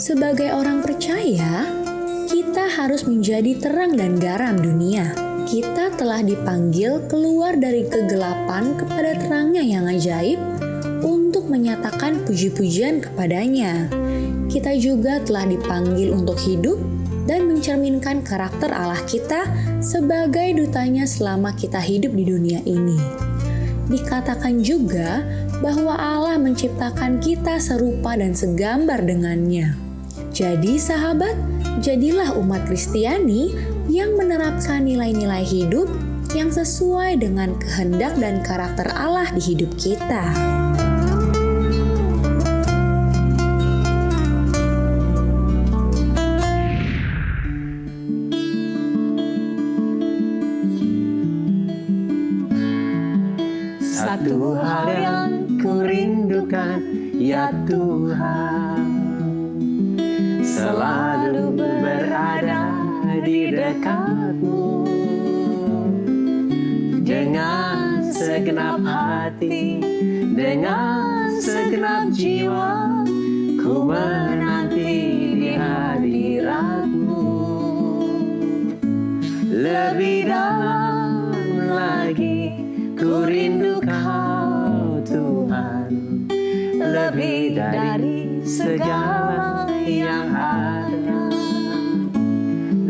Sebagai orang percaya, kita harus menjadi terang dan garam dunia. Kita telah dipanggil keluar dari kegelapan kepada terangnya yang ajaib untuk menyatakan puji-pujian kepadanya. Kita juga telah dipanggil untuk hidup dan mencerminkan karakter Allah kita sebagai dutanya selama kita hidup di dunia ini. Dikatakan juga bahwa Allah menciptakan kita serupa dan segambar dengannya. Jadi sahabat, jadilah umat Kristiani yang menerapkan nilai-nilai hidup yang sesuai dengan kehendak dan karakter Allah di hidup kita. Satu hal yang kurindukan, ya Tuhan, selalu berada di dekat-Mu. Dengan segenap hati, dengan segenap jiwa, ku menanti di hadirat-Mu. Lebih dalam lagi ku rindu Kau Tuhan, lebih dari segala yang ada.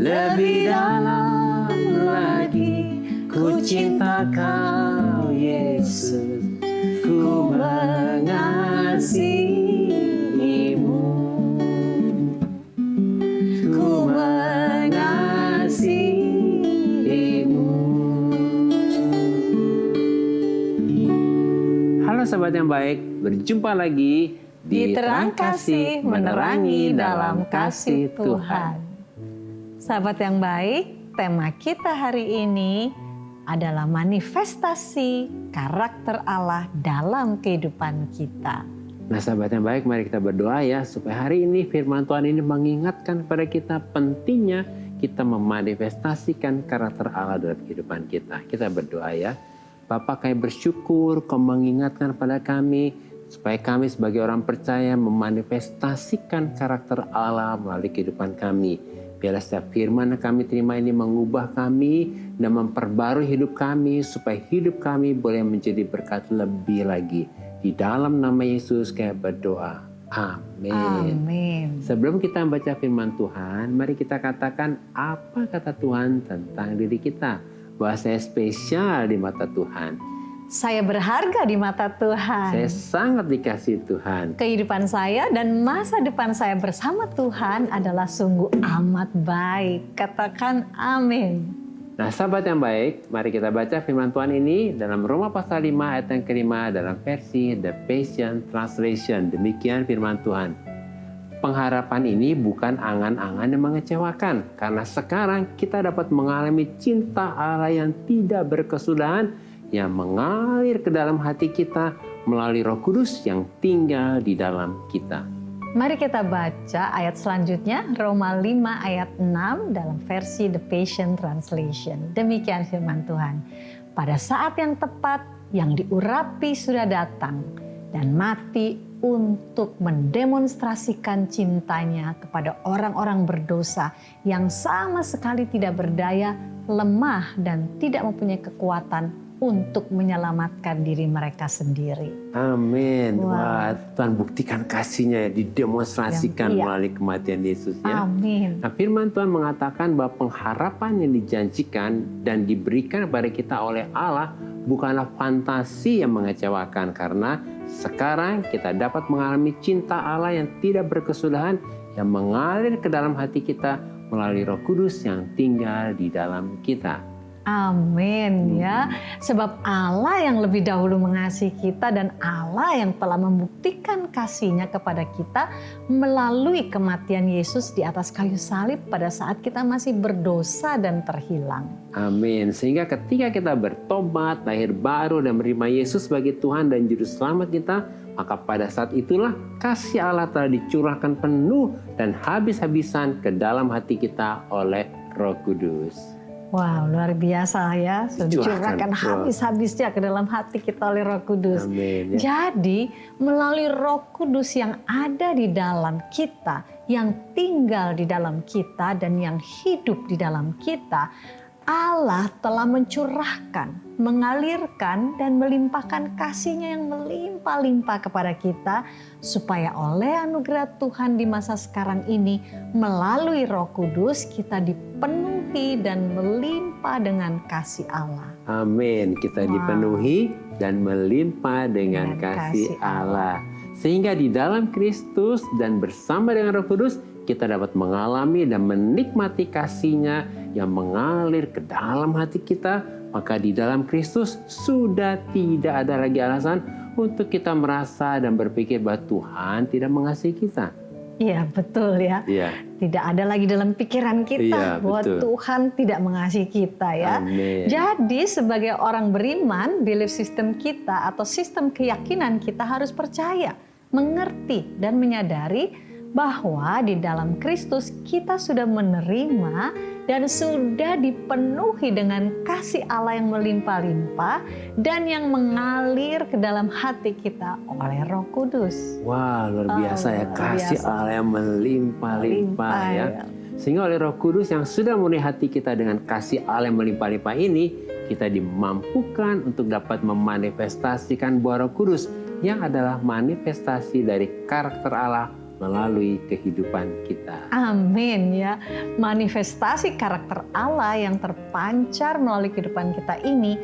Lebih dalam lagi ku cinta Kau Yesus, ku mengasihi-Mu, ku mengasihi-Mu. Halo sahabat yang baik, berjumpa lagi di Terang Kasih, menerangi dalam kasih Tuhan. Sahabat yang baik, tema kita hari ini adalah manifestasi karakter Allah dalam kehidupan kita. Nah sahabat yang baik, mari kita berdoa ya, supaya hari ini firman Tuhan ini mengingatkan kepada kita pentingnya kita memanifestasikan karakter Allah dalam kehidupan kita. Kita berdoa ya. Bapa, kami bersyukur Kau mengingatkan pada kami supaya kami sebagai orang percaya memanifestasikan karakter Allah melalui kehidupan kami. Biarlah setiap firman yang kami terima ini mengubah kami dan memperbarui hidup kami supaya hidup kami boleh menjadi berkat lebih lagi. Di dalam nama Yesus kami berdoa. Amin. Amin. Sebelum kita membaca firman Tuhan, mari kita katakan apa kata Tuhan tentang diri kita. Bahwa saya spesial di mata Tuhan. Saya berharga di mata Tuhan. Saya sangat dikasihi Tuhan. Kehidupan saya dan masa depan saya bersama Tuhan adalah sungguh amat baik. Katakan amin. Nah sahabat yang baik, mari kita baca firman Tuhan ini dalam Roma pasal 5 ayat yang kelima dalam versi The Passion Translation. Demikian firman Tuhan. Pengharapan ini bukan angan-angan yang mengecewakan, karena sekarang kita dapat mengalami cinta Allah yang tidak berkesudahan, yang mengalir ke dalam hati kita melalui Roh Kudus yang tinggal di dalam kita. Mari kita baca ayat selanjutnya, Roma 5 ayat 6 dalam versi The Passion Translation. Demikian firman Tuhan. Pada saat yang tepat, yang diurapi sudah datang, dan mati untuk mendemonstrasikan cintanya kepada orang-orang berdosa yang sama sekali tidak berdaya, lemah, dan tidak mempunyai kekuatan untuk menyelamatkan diri mereka sendiri. Amin. Wah, Tuhan buktikan kasih-Nya ya, didemonstrasikan melalui kematian Yesus ya. Amin. Nah, firman Tuhan mengatakan bahwa pengharapan yang dijanjikan dan diberikan kepada kita oleh Allah bukanlah fantasi yang mengecewakan, karena sekarang kita dapat mengalami cinta Allah yang tidak berkesudahan yang mengalir ke dalam hati kita melalui Roh Kudus yang tinggal di dalam kita. Amin ya. Sebab Allah yang lebih dahulu mengasihi kita dan Allah yang telah membuktikan kasih-Nya kepada kita melalui kematian Yesus di atas kayu salib pada saat kita masih berdosa dan terhilang. Amin. Sehingga ketika kita bertobat, lahir baru dan menerima Yesus sebagai Tuhan dan Juru Selamat kita, maka pada saat itulah kasih Allah telah dicurahkan penuh dan habis-habisan ke dalam hati kita oleh Roh Kudus. Wow, luar biasa ya. Curahkan Wow. habis-habisnya ke dalam hati kita oleh Roh Kudus. Amin. Jadi melalui Roh Kudus yang ada di dalam kita, yang tinggal di dalam kita dan yang hidup di dalam kita, Allah telah mencurahkan, mengalirkan dan melimpahkan kasih-Nya yang melimpah-limpah kepada kita supaya oleh anugerah Tuhan di masa sekarang ini melalui Roh Kudus kita dipenuhi dan melimpah dengan kasih Allah. Amin. Kita dipenuhi dan melimpah dengan kasih Allah. Sehingga di dalam Kristus dan bersama dengan Roh Kudus kita dapat mengalami dan menikmati kasih-Nya yang mengalir ke dalam hati kita. Maka di dalam Kristus sudah tidak ada lagi alasan untuk kita merasa dan berpikir bahwa Tuhan tidak mengasihi kita. Iya, betul ya. Iya. Tidak ada lagi dalam pikiran kita bahwa betul. Tuhan tidak mengasihi kita ya. Amin. Jadi sebagai orang beriman, belief system kita atau sistem keyakinan kita harus percaya, mengerti dan menyadari bahwa di dalam Kristus kita sudah menerima dan sudah dipenuhi dengan kasih Allah yang melimpah-limpah dan yang mengalir ke dalam hati kita oleh Roh Kudus. Wah, luar biasa ya, luar kasih biasa. Allah yang melimpah-limpah ya. Sehingga oleh Roh Kudus yang sudah memenuhi hati kita dengan kasih Allah yang melimpah-limpah ini, kita dimampukan untuk dapat memanifestasikan buah Roh Kudus yang adalah manifestasi dari karakter Allah melalui kehidupan kita. Amin ya. Manifestasi karakter Allah yang terpancar melalui kehidupan kita ini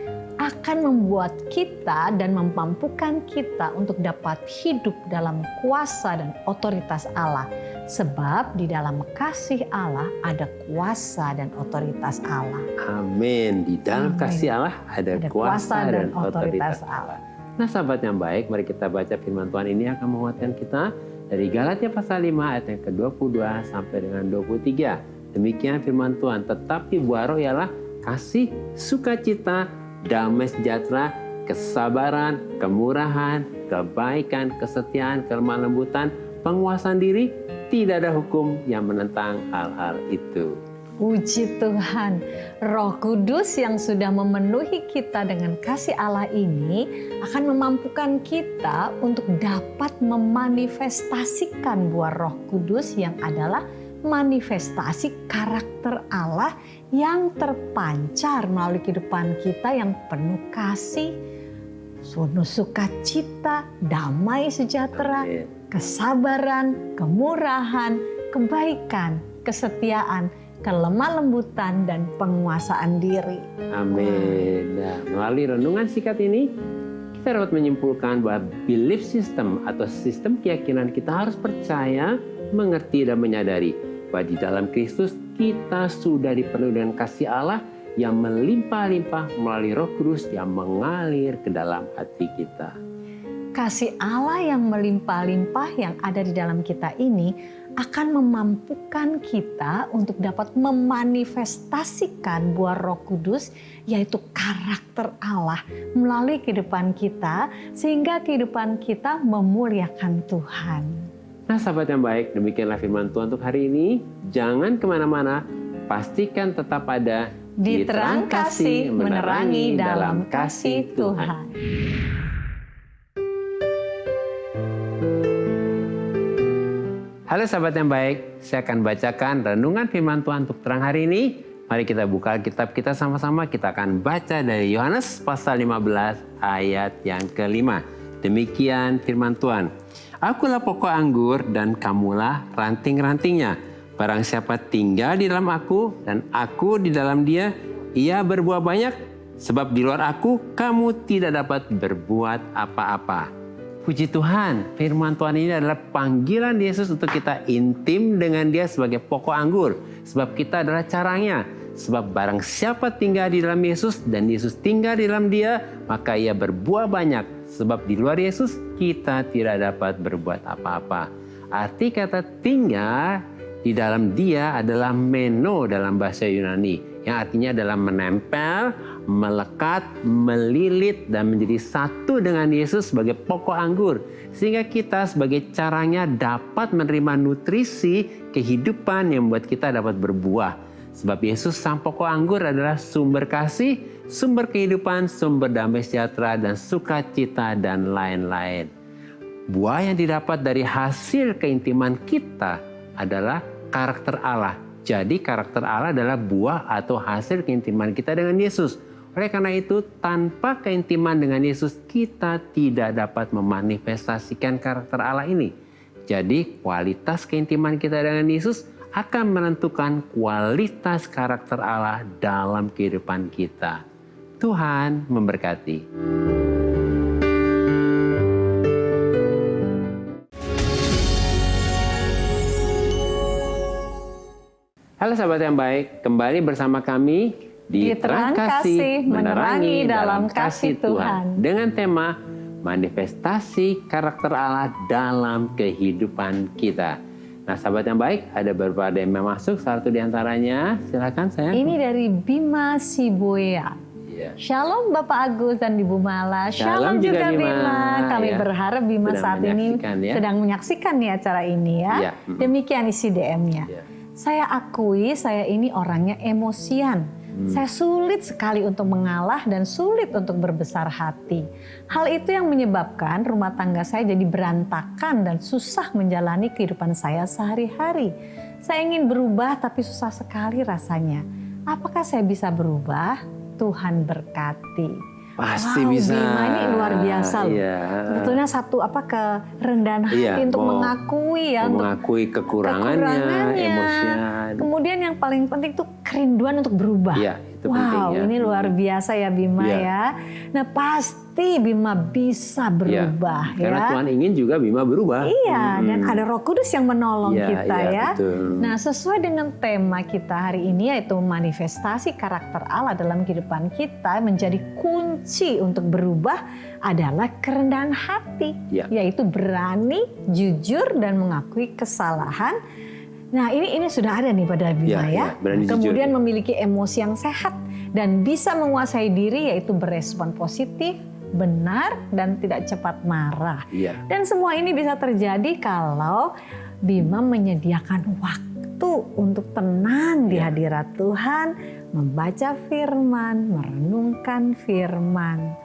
akan membuat kita dan memampukan kita untuk dapat hidup dalam kuasa dan otoritas Allah. Sebab di dalam kasih Allah ada kuasa dan otoritas Allah. Amin. Di dalam Amin. kasih Allah ada kuasa dan otoritas Allah. Nah, sahabat yang baik, mari kita baca firman Tuhan ini akan menguatkan kita dari Galatia pasal 5 ayat yang ke-22 sampai dengan 23. Demikian firman Tuhan, tetapi buah roh ialah kasih, sukacita, damai sejahtera, kesabaran, kemurahan, kebaikan, kesetiaan, kelemah lembutan, penguasaan diri. Tidak ada hukum yang menentang hal-hal itu. Puji Tuhan, Roh Kudus yang sudah memenuhi kita dengan kasih Allah ini akan memampukan kita untuk dapat memanifestasikan buah Roh Kudus yang adalah manifestasi karakter Allah yang terpancar melalui kehidupan kita yang penuh kasih, penuh sukacita, damai sejahtera, Amin. kesabaran, kemurahan, kebaikan, kesetiaan, kelemah lembutan dan penguasaan diri. Amin. Nah, melalui renungan singkat ini, kita dapat menyimpulkan bahwa belief system atau sistem keyakinan kita harus percaya, mengerti dan menyadari bahwa di dalam Kristus kita sudah dipenuhi dengan kasih Allah yang melimpah-limpah melalui Roh Kudus yang mengalir ke dalam hati kita. Kasih Allah yang melimpah-limpah yang ada di dalam kita ini akan memampukan kita untuk dapat memanifestasikan buah Roh Kudus, yaitu karakter Allah melalui kehidupan kita, sehingga kehidupan kita memuliakan Tuhan. Nah, sahabat yang baik, demikianlah firman Tuhan untuk hari ini. Jangan kemana-mana, pastikan tetap ada Di terang kasih menerangi dalam kasih Tuhan. Halo sahabat yang baik, saya akan bacakan renungan firman Tuhan untuk terang hari ini. Mari kita buka kitab kita sama-sama, kita akan baca dari Yohanes pasal 15 ayat yang ke-5. Demikian firman Tuhan. Akulah pokok anggur dan kamulah ranting-rantingnya. Barang siapa tinggal di dalam aku dan aku di dalam dia, ia berbuah banyak. Sebab di luar aku, kamu tidak dapat berbuat apa-apa. Puji Tuhan, firman Tuhan ini adalah panggilan Yesus untuk kita intim dengan Dia sebagai pokok anggur. Sebab kita adalah carangnya. Sebab barang siapa tinggal di dalam Yesus dan Yesus tinggal di dalam dia, maka ia berbuah banyak. Sebab di luar Yesus kita tidak dapat berbuat apa-apa. Arti kata tinggal di dalam dia adalah meno dalam bahasa Yunani. Yang artinya adalah menempel, melekat, melilit, dan menjadi satu dengan Yesus sebagai pokok anggur. Sehingga kita sebagai caranya dapat menerima nutrisi kehidupan yang membuat kita dapat berbuah. Sebab Yesus sang pokok anggur adalah sumber kasih, sumber kehidupan, sumber damai sejahtera dan sukacita dan lain-lain. Buah yang didapat dari hasil keintiman kita adalah karakter Allah. Jadi karakter Allah adalah buah atau hasil keintiman kita dengan Yesus. Oleh karena itu, tanpa keintiman dengan Yesus, kita tidak dapat memanifestasikan karakter Allah ini. Jadi kualitas keintiman kita dengan Yesus akan menentukan kualitas karakter Allah dalam kehidupan kita. Tuhan memberkati. Halo sahabat yang baik, kembali bersama kami di Terang Kasih Menerangi dalam Kasih Tuhan dengan tema manifestasi karakter Allah dalam kehidupan kita. Nah sahabat yang baik, ada beberapa DM yang masuk, salah satu diantaranya, silakan sayang. Ini dari Bima Siboya. Ya. Shalom Bapak Agus dan Ibu Mala. Shalom juga Bima. Kami berharap Bima saat ini sedang menyaksikan nih acara ini ya. Demikian isi DM-nya. Saya akui saya ini orangnya emosian. Saya sulit sekali untuk mengalah dan sulit untuk berbesar hati. Hal itu yang menyebabkan rumah tangga saya jadi berantakan dan susah menjalani kehidupan saya sehari-hari. Saya ingin berubah tapi susah sekali rasanya. Apakah saya bisa berubah? Tuhan berkati. Pasti bisa. Bima ini luar biasa loh. Sebetulnya satu kerendahan hati untuk mengakui ya, mengakui kekurangannya, emosian. Kemudian yang paling penting tuh kerinduan untuk berubah. Itu penting ya. Ini luar biasa ya Bima ya. Nah pasti Bima bisa berubah ya. Karena Tuhan ingin juga Bima berubah. Dan ada Roh Kudus yang menolong kita ya. Betul. Nah sesuai dengan tema kita hari ini yaitu manifestasi karakter Allah dalam kehidupan kita, menjadi kunci untuk berubah adalah kerendahan hati. Yaitu berani, jujur dan mengakui kesalahan. Nah ini sudah ada nih pada Bima ya. Kemudian memiliki emosi yang sehat dan bisa menguasai diri, yaitu berespon positif, benar dan tidak cepat marah. Dan semua ini bisa terjadi kalau Bima menyediakan waktu untuk tenang di hadirat Tuhan, membaca firman, merenungkan firman.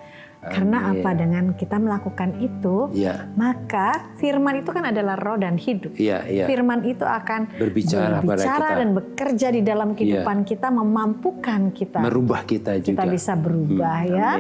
Karena apa? Dengan kita melakukan itu, maka firman itu kan adalah roh dan hidup. Firman itu akan berbicara dan bekerja di dalam kehidupan kita, memampukan kita. Merubah kita juga. Kita bisa berubah ya.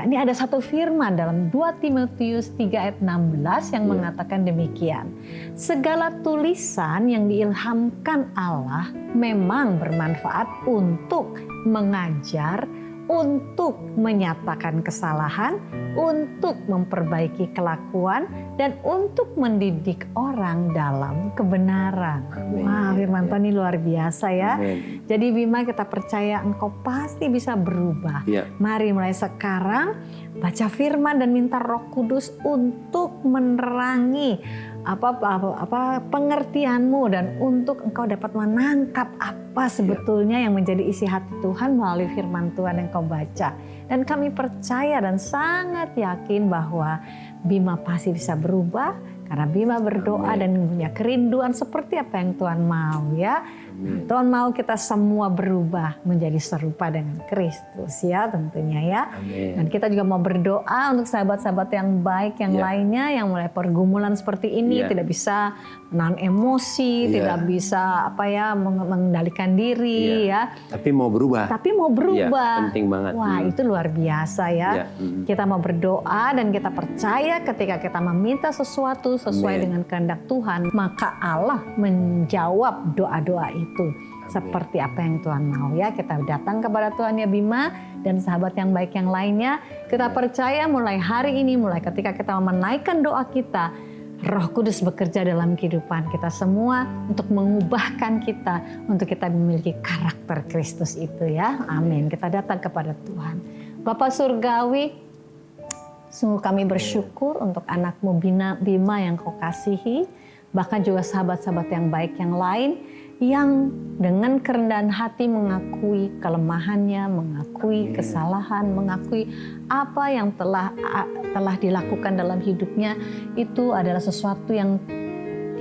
Ini ada satu firman dalam 2 Timotius 3 ayat 16 yang mengatakan demikian. Segala tulisan yang diilhamkan Allah memang bermanfaat untuk mengajar, untuk menyatakan kesalahan, untuk memperbaiki kelakuan, dan untuk mendidik orang dalam kebenaran. Wah, firman Tuhan ini luar biasa ya. Jadi Bima, kita percaya engkau pasti bisa berubah. Mari mulai sekarang baca firman dan minta Roh Kudus untuk menerangi pengertianmu dan untuk engkau dapat menangkap apa sebetulnya yang menjadi isi hati Tuhan melalui firman Tuhan yang kau baca. Dan kami percaya dan sangat yakin bahwa Bima pasti bisa berubah karena Bima berdoa dan punya kerinduan seperti apa yang Tuhan mau ya. Tuhan mau kita semua berubah menjadi serupa dengan Kristus ya tentunya ya. Dan kita juga mau berdoa untuk sahabat-sahabat yang baik yang lainnya yang mulai pergumulan seperti ini, tidak bisa menahan emosi, tidak bisa mengendalikan diri ya. Tapi mau berubah. Penting banget. Wah, itu luar biasa ya. Kita mau berdoa dan kita percaya ketika kita meminta sesuatu sesuai dengan kehendak Tuhan, maka Allah menjawab doa-doa itu. Seperti apa yang Tuhan mau ya. Kita datang kepada Tuhan ya Bima dan sahabat yang baik yang lainnya. Kita percaya mulai hari ini, mulai ketika kita menaikkan doa kita, Roh Kudus bekerja dalam kehidupan kita semua untuk mengubahkan kita, untuk kita memiliki karakter Kristus itu ya. Amin. Kita datang kepada Tuhan. Bapak Surgawi, sungguh kami bersyukur untuk anakmu Bima yang kau kasihi, bahkan juga sahabat-sahabat yang baik yang lain, yang dengan kerendahan hati mengakui kelemahannya, mengakui kesalahan, mengakui apa yang telah dilakukan dalam hidupnya itu adalah sesuatu yang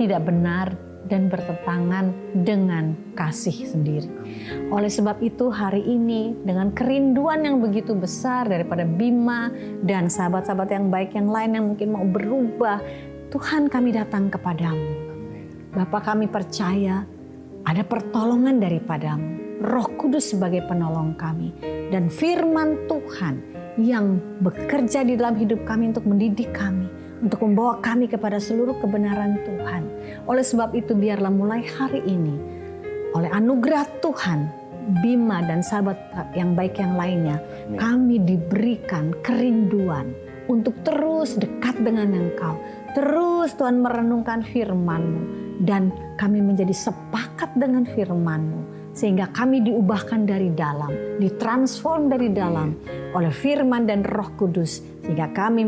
tidak benar dan bertentangan dengan kasih sendiri. Oleh sebab itu hari ini dengan kerinduan yang begitu besar daripada Bima dan sahabat-sahabat yang baik yang lain yang mungkin mau berubah, Tuhan kami datang kepadamu. Bapa, kami percaya ada pertolongan daripadamu, Roh Kudus sebagai penolong kami, dan firman Tuhan yang bekerja di dalam hidup kami untuk mendidik kami, untuk membawa kami kepada seluruh kebenaran Tuhan. Oleh sebab itu biarlah mulai hari ini, oleh anugerah Tuhan, Bima dan sahabat yang baik yang lainnya, kami diberikan kerinduan untuk terus dekat dengan Engkau. Terus Tuhan merenungkan firman-Mu, dan kami menjadi sepakat dengan firman-Mu. Sehingga kami diubahkan dari dalam, ditransform dari dalam oleh firman dan Roh Kudus. Sehingga kami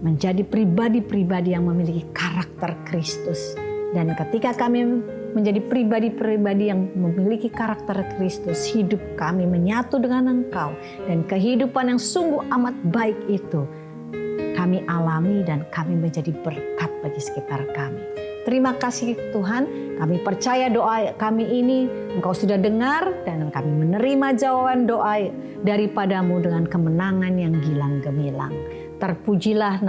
menjadi pribadi-pribadi yang memiliki karakter Kristus. Dan ketika kami menjadi pribadi-pribadi yang memiliki karakter Kristus, hidup kami menyatu dengan Engkau. Dan kehidupan yang sungguh amat baik itu kami alami dan kami menjadi berkat bagi sekitar kami. Terima kasih Tuhan, kami percaya doa kami ini Engkau sudah dengar dan kami menerima jawaban doa daripadamu dengan kemenangan yang gilang gemilang. Terpujilah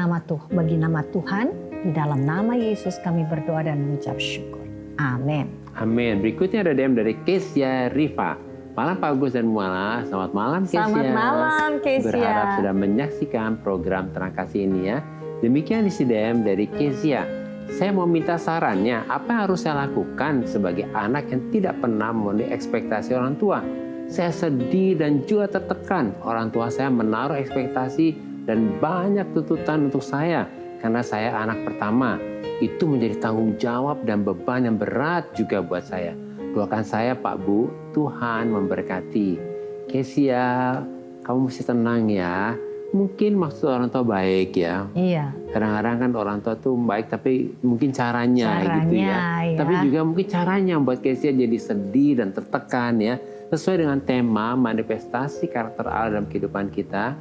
bagi nama Tuhan, di dalam nama Yesus kami berdoa dan mengucap syukur. Amin. Amin. Berikutnya ada DM dari Kesia Rifa. Malam Pak Agus dan Muala, selamat malam Kesia. Selamat malam Kesia. Berharap sudah menyaksikan program Terang Kasih ini ya. Demikian isi DM dari Kesia. Saya mau minta sarannya, apa yang harus saya lakukan sebagai anak yang tidak pernah memenuhi ekspektasi orang tua? Saya sedih dan juga tertekan. Orang tua saya menaruh ekspektasi dan banyak tuntutan untuk saya karena saya anak pertama. Itu menjadi tanggung jawab dan beban yang berat juga buat saya. Doakan saya Pak Bu, Tuhan memberkati. Kesia, kamu mesti tenang ya. Mungkin maksud orang tua baik ya. Iya. Kadang-kadang kan orang tua tuh baik tapi mungkin caranya gitu ya. Ya. Tapi juga mungkin caranya buat Kesia jadi sedih dan tertekan ya. Sesuai dengan tema manifestasi karakter Allah dalam kehidupan kita.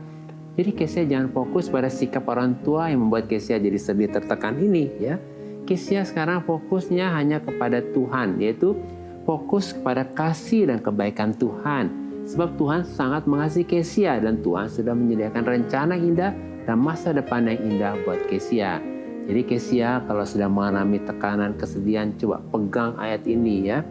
Jadi Kesia jangan fokus pada sikap orang tua yang membuat Kesia jadi sedih tertekan ini ya. Kesia sekarang fokusnya hanya kepada Tuhan, yaitu fokus kepada kasih dan kebaikan Tuhan. Sebab Tuhan sangat mengasihi Kesia dan Tuhan sudah menyediakan rencana indah dan masa depan yang indah buat Kesia. Jadi Kesia kalau sudah mengalami tekanan, kesedihan, coba pegang ayat ini ya.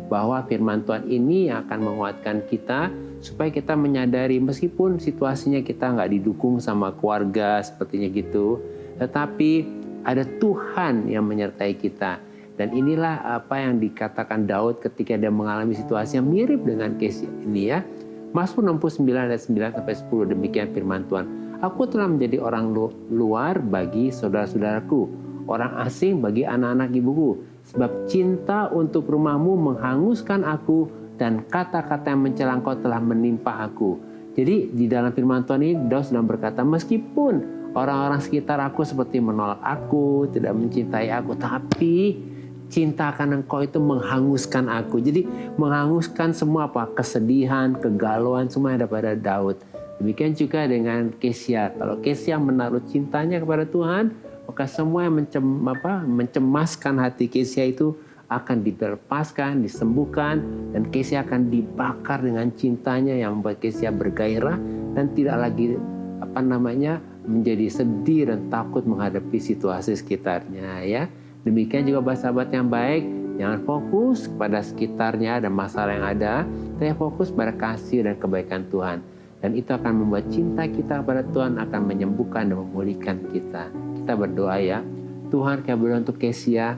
Bahwa firman Tuhan ini yang akan menguatkan kita supaya kita menyadari meskipun situasinya kita nggak didukung sama keluarga sepertinya gitu. Tetapi ada Tuhan yang menyertai kita. Dan inilah apa yang dikatakan Daud ketika dia mengalami situasi yang mirip dengan Kesia ini ya. Mazmur 69 ayat 9-10 demikian firman Tuhan. Aku telah menjadi orang luar bagi saudara-saudaraku, orang asing bagi anak-anak ibuku. Sebab cinta untuk rumahmu menghanguskan aku dan kata-kata yang mencela Engkau telah menimpa aku. Jadi di dalam firman Tuhan ini Daud sedang berkata meskipun orang-orang sekitar aku seperti menolak aku, tidak mencintai aku, tapi cinta akan Engkau itu menghanguskan aku. Jadi menghanguskan semua apa? Kesedihan, kegalauan, semua ada pada Daud. Demikian juga dengan Kesia. Kalau Kesia menaruh cintanya kepada Tuhan, maka semua yang mencemaskan hati Kesia itu akan dilepaskan, disembuhkan, dan Kesia akan dibakar dengan cintanya yang membuat Kesia bergairah dan tidak lagi menjadi sedih dan takut menghadapi situasi sekitarnya ya. Demikian juga sahabat yang baik, jangan fokus pada sekitarnya dan masalah yang ada, tapi fokus pada kasih dan kebaikan Tuhan. Dan itu akan membuat cinta kita kepada Tuhan akan menyembuhkan dan memulihkan kita. Kita berdoa ya, Tuhan kayak berdoa untuk Kesia,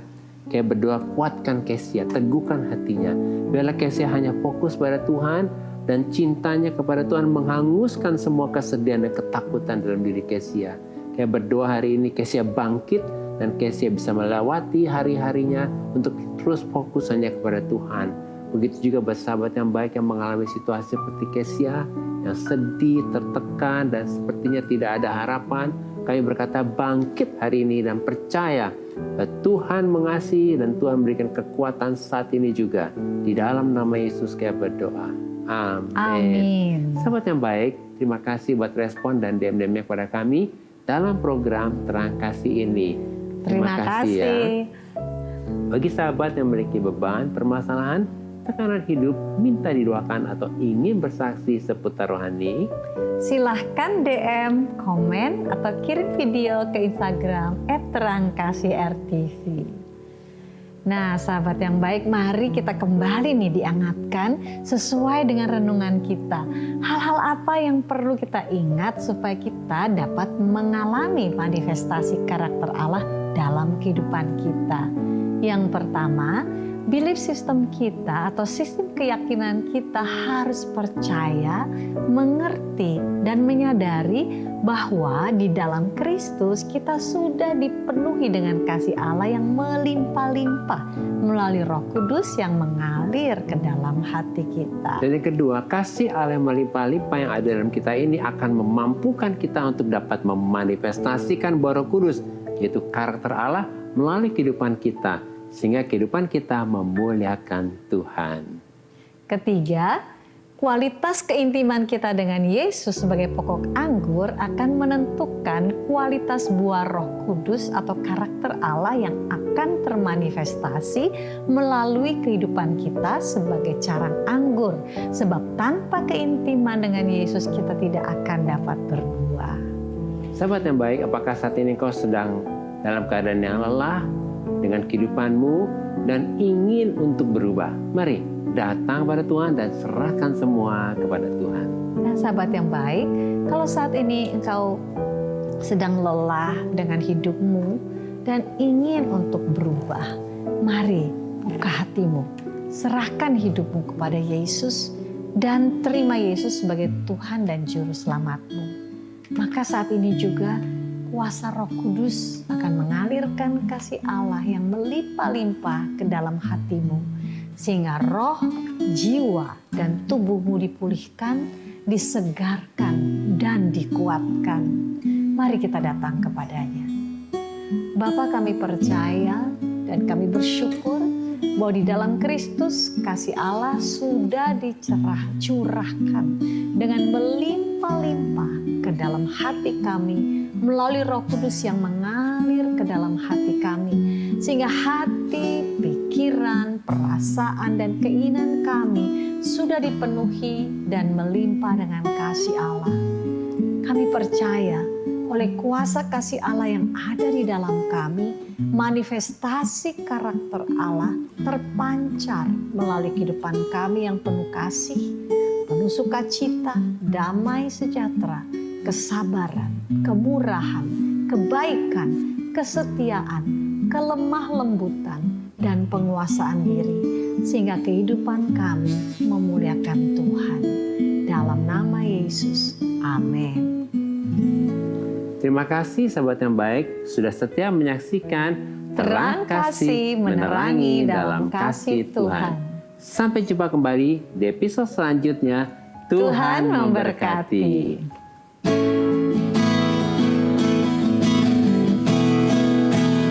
kayak berdoa kuatkan Kesia, teguhkan hatinya. Biarlah Kesia hanya fokus pada Tuhan dan cintanya kepada Tuhan menghanguskan semua kesedihan dan ketakutan dalam diri Kesia. Kayak berdoa hari ini Kesia bangkit dan Kesia bisa melewati hari-harinya untuk terus fokus hanya kepada Tuhan. Begitu juga buat sahabat yang baik yang mengalami situasi seperti Kesia, yang sedih, tertekan, dan sepertinya tidak ada harapan. Kami berkata bangkit hari ini dan percaya bahwa Tuhan mengasihi dan Tuhan memberikan kekuatan saat ini juga. Di dalam nama Yesus kami berdoa. Amin. Amin. Sahabat yang baik, terima kasih buat respon dan DM-DM-nya kepada kami dalam program Terang Kasih ini. Terima kasih. Ya. Bagi sahabat yang memiliki beban, permasalahan, tekanan hidup, minta didoakan atau ingin bersaksi seputar rohani, silahkan DM, komen, atau kirim video ke Instagram @terangkasih_rtv. Nah, sahabat yang baik, mari kita kembali nih diangatkan sesuai dengan renungan kita. Hal-hal apa yang perlu kita ingat supaya kita dapat mengalami manifestasi karakter Allah dalam kehidupan kita. Yang pertama, belief system kita atau sistem keyakinan kita harus percaya, mengerti, dan menyadari bahwa di dalam Kristus kita sudah dipenuhi dengan kasih Allah yang melimpah-limpah melalui Roh Kudus yang mengalir ke dalam hati kita. Dan yang kedua, kasih Allah yang melimpah-limpah yang ada dalam kita ini akan memampukan kita untuk dapat memanifestasikan Roh Kudus, yaitu karakter Allah melalui kehidupan kita, sehingga kehidupan kita memuliakan Tuhan. Ketiga, kualitas keintiman kita dengan Yesus sebagai pokok anggur akan menentukan kualitas buah Roh Kudus atau karakter Allah yang akan termanifestasi melalui kehidupan kita sebagai carang anggur. Sebab tanpa keintiman dengan Yesus kita tidak akan dapat berbuah. Sahabat yang baik, apakah saat ini kau sedang dalam keadaan yang lelah dengan kehidupanmu dan ingin untuk berubah? Mari datang pada Tuhan dan serahkan semua kepada Tuhan. Nah, sahabat yang baik, kalau saat ini engkau sedang lelah dengan hidupmu dan ingin untuk berubah, mari buka hatimu, serahkan hidupmu kepada Yesus dan terima Yesus sebagai Tuhan dan Juru Selamatmu. Maka saat ini juga kuasa Roh Kudus akan mengalirkan kasih Allah yang melimpah-limpah ke dalam hatimu, sehingga roh, jiwa, dan tubuhmu dipulihkan, disegarkan, dan dikuatkan. Mari kita datang kepadanya. Bapa, kami percaya dan kami bersyukur bahwa di dalam Kristus kasih Allah sudah curahkan dengan melimpah-limpah ke dalam hati kami melalui Roh Kudus yang mengalir ke dalam hati kami, sehingga hati, pikiran, perasaan, dan keinginan kami sudah dipenuhi dan melimpah dengan kasih Allah. Kami percaya oleh kuasa kasih Allah yang ada di dalam kami, manifestasi karakter Allah terpancar melalui kehidupan kami yang penuh kasih, penuh sukacita, damai sejahtera, kesabaran, kemurahan, kebaikan, kesetiaan, kelemah lembutan, dan penguasaan diri, sehingga kehidupan kami memuliakan Tuhan. Dalam nama Yesus, amin. Terima kasih sahabat yang baik sudah setia menyaksikan Terang Kasih Menerangi dalam Kasih Tuhan. Sampai jumpa kembali di episode selanjutnya. Tuhan memberkati.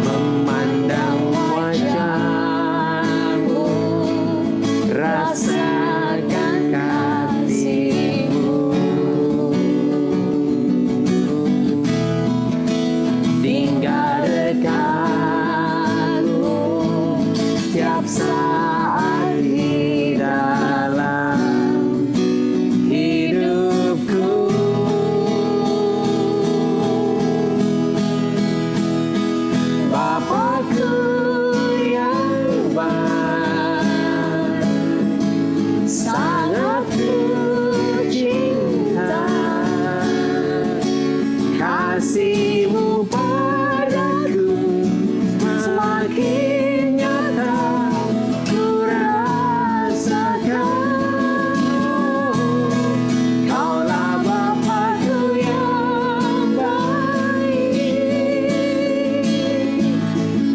Memandang wajah-Mu, rasakan kasih-Mu, tinggal dekat-Mu setiap saat di dalam hidupku. Bapakku yang baik, sangat ku cinta, kasih-Mu padaku semakin nyata ku rasakan. Kaulah Bapakku yang baik,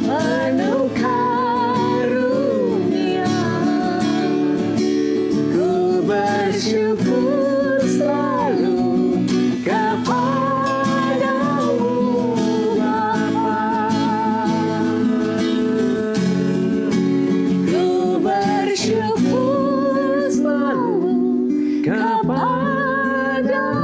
penuh karunia. Ku bersyukur selalu kepadamu Bapa. Ku bersyukur selalu kepadamu